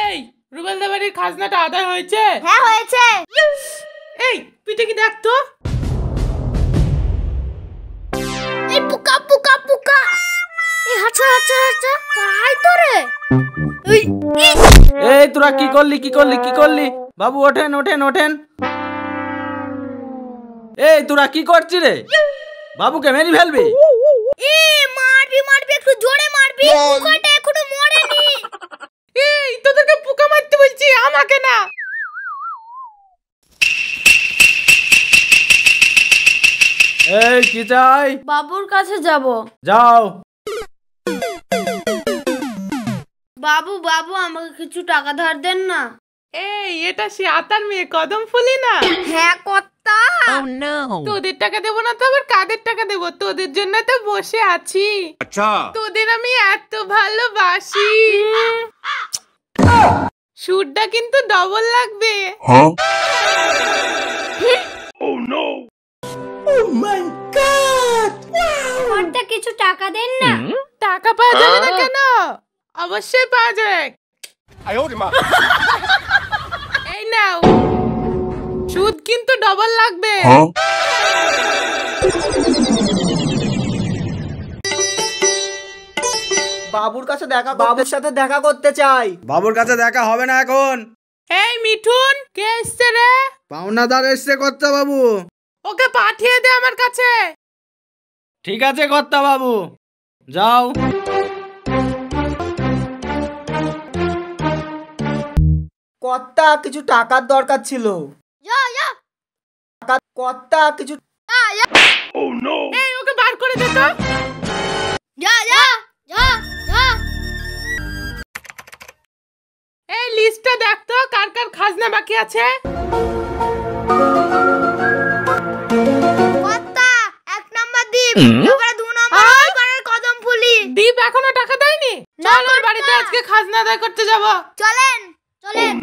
এই রুবেল দা বাড়ির খাজনাটা আদায় হয়েছে? হ্যাঁ হয়েছে। এই পিঠে কি দেখতো? এই পোকা পোকা পোকা, এই হাঁচা হাঁচা হাঁচা তাই তো রে। এই তোরা কি করলি কি করলি কি করলি? বাবু ওঠেন ওঠেন ওঠেন। এই তোরা কি করছিস রে? বাবুকে মেরে ফেলবি? এ মারবি মারবি, একটু জোরে মারবি, পোকাটা এখনো মরেনি। এই তোদেরকে পোকা মারতে বলছি, আমাকে না। এই কি চাই? বাবুর কাছে যাব। যাও। বাবু বাবু আমাকে কিছু টাকা ধার দেন না। এই এটা সে আতার মেয়ে কদম ফুলি না? হ্যাঁ কর্তা। তোদের টাকা দেবো না তো আবার কাদের টাকা দেবো? তোদের জন্য তো বসে আছি। আচ্ছা তোদের আমি এত ভালোবাসি। সুরটা কিন্তু ডবল লাগবে। কর্তা কিছু টাকা দেন না। টাকা পাওয়া যাবে না কেন? অবশ্যই পাওয়া যাবে। এই নাও, সুদ কিন্তু ডবল লাগবে। বাবুর কাছে দেখা, বাবুর সাথে দেখা করতে চাই। বাবুর কাছে দেখা হবে না এখন। এই মিঠুন, কে এসছে রে? পাওনাদার এসছে কর্তা বাবু। ওকে পাঠিয়ে দে আমার কাছে। ঠিক আছে কর্তা বাবু, যাও। কর্তা কিছু টাকার দরকার ছিল। যা যা কর্তা কিছু। এই ওকে বার করে দে তো। যা যা যা যা। এই লিস্টটা দেখ তো কার কার খাজনা বাকি আছে। কর্তা 1 নাম্বার দ্বীপ, তারপরে 2 নাম্বার পাড়ার কদম ফুলি। দীপ এখনো টাকা দেয়নি? না চল ওর বাড়িতে আজকে খাজনা আদায় করতে যাব। চলেন চলেন।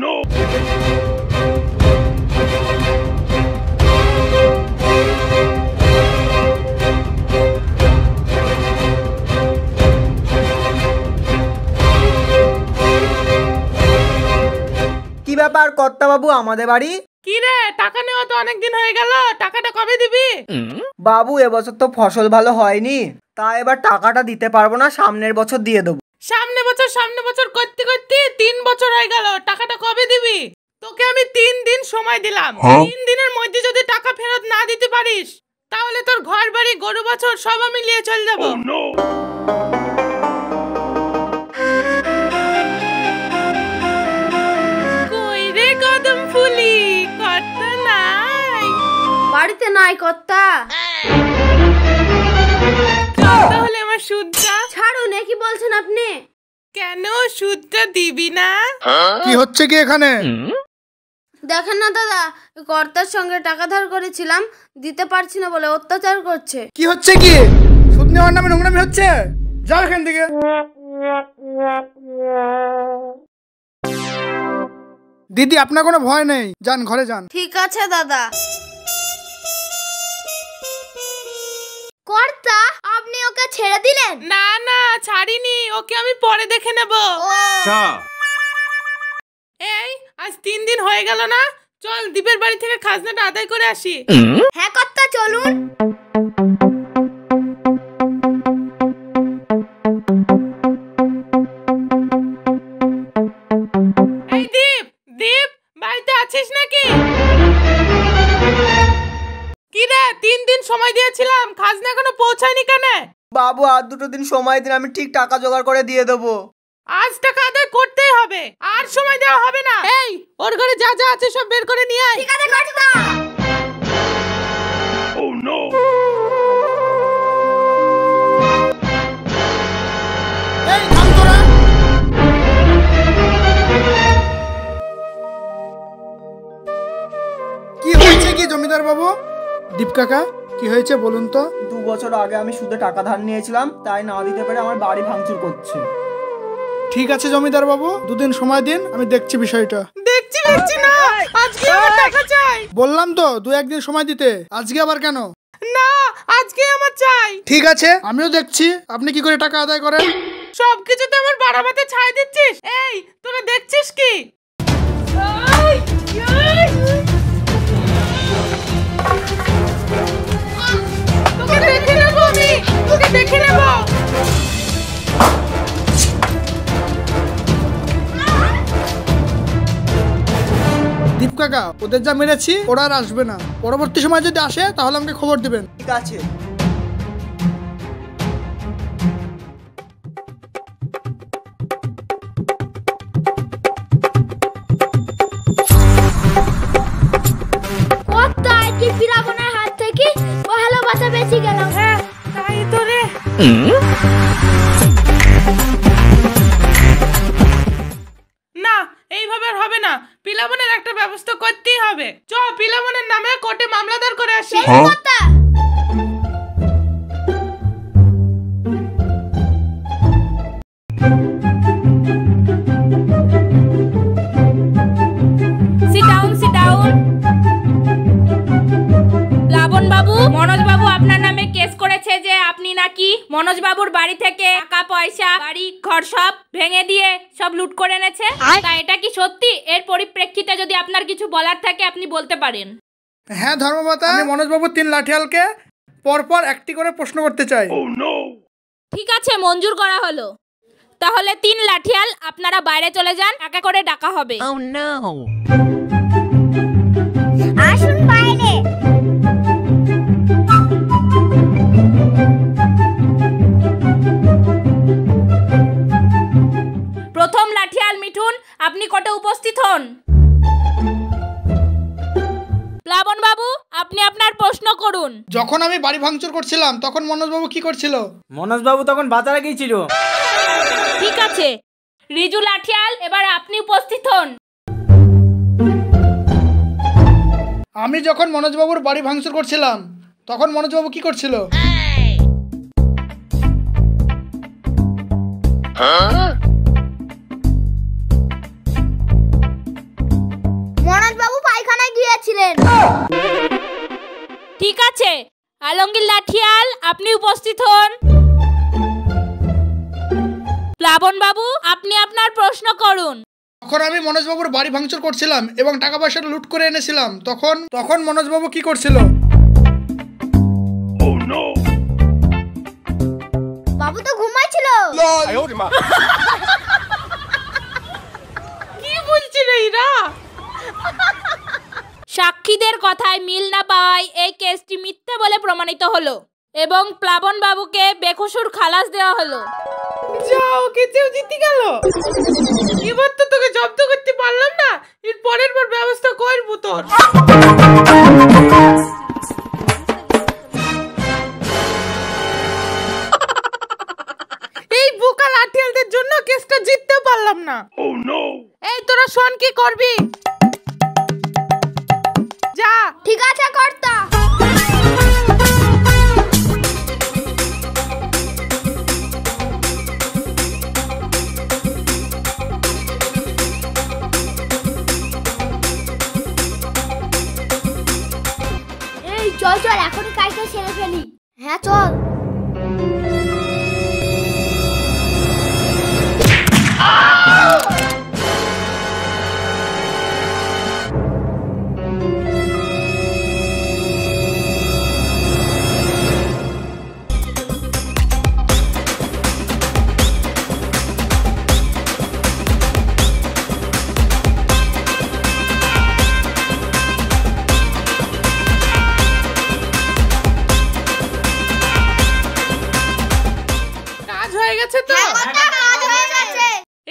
কি ব্যাপার কর্তা বাবু, আমাদের বাড়ি? কি রে, টাকা নেওয়া তো অনেকদিন হয়ে গেল, টাকাটা কবে দিবি? বাবু এবছর তো ফসল ভালো হয়নি, তাই এবার টাকাটা দিতে পারবো না, সামনের বছর দিয়ে দেবো। সামনে বছর করতে করতে 3 বছর হয়ে গেল, টাকাটা কবে দিবি? তোকে আমি 3 দিন সময় দিলাম। 3 দিনের মধ্যে যদি টাকা ফেরত না দিতে পারিস তাহলে তোর ঘর বাড়ি গরু বছর সব আমি নিয়ে চলে যাব। কই রে কদম ফুলি, কর্তা নাই? বাড়িতে নাই কর্তা। তাহলে আমার সুদটা ছাড়ুন, কি বলছেন আপনি? কেন সুদটা দিবি না? কি হচ্ছে কি এখানে? দেখেন না দাদা, কর্তার সঙ্গে টাকা ধার করেছিলাম, দিতে পারছি না বলে অত্যাচার করছে। কি হচ্ছে কি? সুদ নেওয়ার নামে নোংরামি হচ্ছে। যাও এখান থেকে। দিদি আপনার কোনো ভয় নেই, যান ঘরে যান। ঠিক আছে দাদা। কর্তা আপনি ওকে ছেড়ে দিলেন? না না ছাড়িনি, ওকে আমি পরে দেখে নেব। এই আজ 3 দিন হয়ে গেল না, চল দীপের বাড়ি থেকে খাজনাটা আদায় করে আসি। হ্যাঁ কর্তা চলুন। এই দীপ, দীপ বাড়িতে আছিস নাকি? কি রে, 3 দিন সময় দিয়েছিলাম, খাজনা এখনো পৌঁছায়নি কেন? বাবু আর 2 দিন সময় দিন, আমি ঠিক টাকা জোগাড় করে দিয়ে দেবো। আজ টাকা আদায় করতেই হবে, আর সময় দেওয়া হবে না। এই ওর ঘরে যা যা আছে সব বের করে নিয়ে আয়। ঠিক আছে কর্তা। এই থাম তোরা। কি হয়েছে কি জমিদার বাবু? দীপ কাকা কি হয়েছে বলুন তো? 2 বছর আগে আমি সুদে টাকা ধার নিয়েছিলাম, তাই না দিতে পেরে আমার বাড়ি ভাঙচুর করছে। ঠিক আছে জমিদার বাবু, 2 দিন সময় দিন, আমি দেখছি বিষয়টা। দেখতে দিচ্ছি না, আজকে আমার টাকা চাই। বললাম তো 2-1 দিন সময় দিতে, আজকে আবার কেন? না, আজকে আমার চাই। ঠিক আছে, আমিও দেখছি আপনি কি করে টাকা আদায় করেন। সবকিছুতে আমার বাড়াবাতে ছাই দিচ্ছিস। এই তোরা দেখছিস কি? তোকে দেখে নেব আমি, তোকে দেখে নেব। দীপ কাকা, ওদের যা মেরেছি ওরা আর আসবে না। পরবর্তী সময় যদি আসে তাহলে আমাকে খবর দিবেন। ঠিক আছে। কোথায় কি ফিরাবনের হাত থেকে ভালোবাসা বেঁচে গেল। হ্যাঁ তাই তো রে। না, এইভাবে আর হবে না। পিলাবনের একটা ব্যবস্থা করতেই হবে। চ পিলাবনের নামে কোর্টে মামলা দায়ের করে আসি। কথা সিট ডাউন। প্লাবন বাবু, মনোজ বাবু আপনার নামে কেস করেছে যে আপনি নাকি মনোজ বাবুর বাড়ি থেকে টাকা পয়সা, বাড়ি ঘর সব ভেঙে দিয়ে সব লুট করে এনেছে। তা এটা কি সত্যি? এর পরিপ্রেক্ষিতে যদি আপনার কিছু বলার থাকে আপনি বলতে পারেন। হ্যাঁ ধর্মপাতা, আমি মনোজবাবু 3 লাঠিয়ালকে পরপর একটি করে প্রশ্ন করতে চাই। ঠিক আছে, মঞ্জুর করা হলো। তাহলে 3 লাঠিয়াল আপনারা বাইরে চলে যান, একা করে ডাকা হবে। আসুন বাইরে। প্রথম লাঠিয়াল মিঠুন, আপনি কোর্টে উপস্থিত হন। প্লাবন বাবু, আপনি আপনার প্রশ্ন করুন। যখন আমি বাড়ি ভাঙচুর করছিলাম তখন মনোজবাবু কি করছিল? মনোজবাবু তখন বাজারে গিয়েছিল। ঠিক আছে, রিজু লাঠিয়াল, এবার আপনি উপস্থিত হন। আমি যখন মনোজবাবুর বাড়ি ভাঙচুর করছিলাম তখন মনোজবাবু কি করছিল? মনোজ বাবু পায়খানায় গিয়েছিলেন। ঠিক আছে, আলমগীর লাঠিয়াল, আপনি উপস্থিত হন। প্লাবন বাবু, আপনি আপনার প্রশ্ন করুন। যখন আমি মনোজবাবুর বাড়ি ভাঙচুর করছিলাম এবং টাকা পয়সা লুট করে এনেছিলাম তখন মনোজবাবু কি করছিল? বাবু তো ঘুমাইছিল। কি বলছি রে এরা? সাক্ষীদের কথায় মিল না পাওয়ায় এই কেসটি মিথ্যে বলে প্রমাণিত হলো এবং প্লাবন বাবুকে বেকসুর খালাস দেওয়া হলো। যাও, কেউ জিতে গেল। এবার তো তোকে জব্দ করতে পারলাম না, এর পরের বার ব্যবস্থা করবো তোর। এই বোকা লাঠিয়ালদের জন্য কেসটা জিততে পারলাম না। এই তোরা শোন, কি করবি? যা। ঠিক আছে কর্তা। এই চল চল, এখনই কাজটা সেরে ফেলি। হ্যাঁ চল।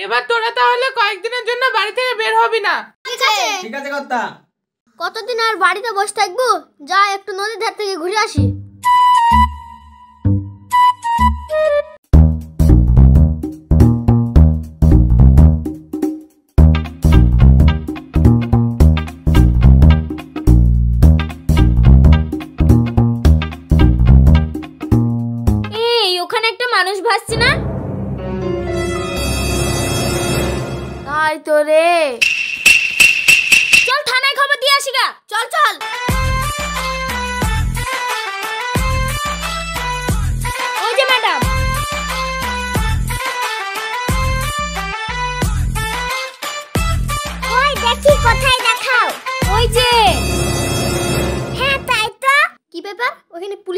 এবার তোরা তাহলে কয়েকদিনের জন্য বাড়ি থেকে বের হবি না। ঠিক আছে কর্তা। কতদিন আর বাড়িতে বসে থাকবো? যা একটু নদীর ধার থেকে ঘুরে আসি। এই ওখানে একটা মানুষ ভাসছে না? তাই তো রে।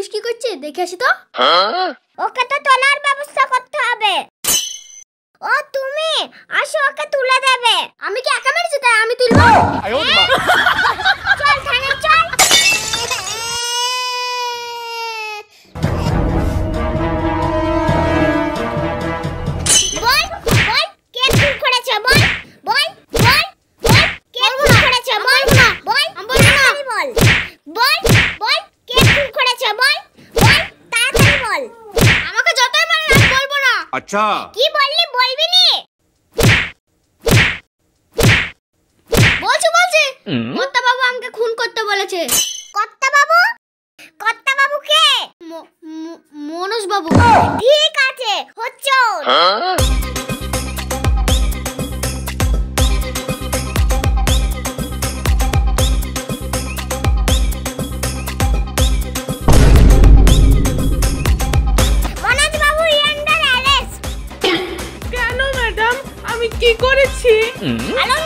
পুলিশ কি করছে দেখে আসি তো। ওকে তো তোলার ব্যবস্থা করতে হবে। ও তুমি আসো, ওকে তুলে দেবে। আমি কি একা মেরেছি তাই আমি তুলবো? চল থানায় চল। বল বল কে খুন করেছে? বল বল বল বল কে খুন করেছে? বল বল তাড়াতাড়ি বল। বল বল কে খুন করেছে? বল বল তাড়াতাড়ি বল। আমাকে যতই মারেন আমি বলবো না। अच्छा কি বললি বলবি নি? বলছি কর্তা বাবু আমাকে খুন করতে বলেছে। কর্তা বাবু? কর্তা বাবু কে? মনোজ বাবু। ঠিক আছে হচ্ছে। মনোজ বাবু আন্ডার অ্যারেস্ট। কেন ম্যাডাম, আমি কি করেছি? হ্যালো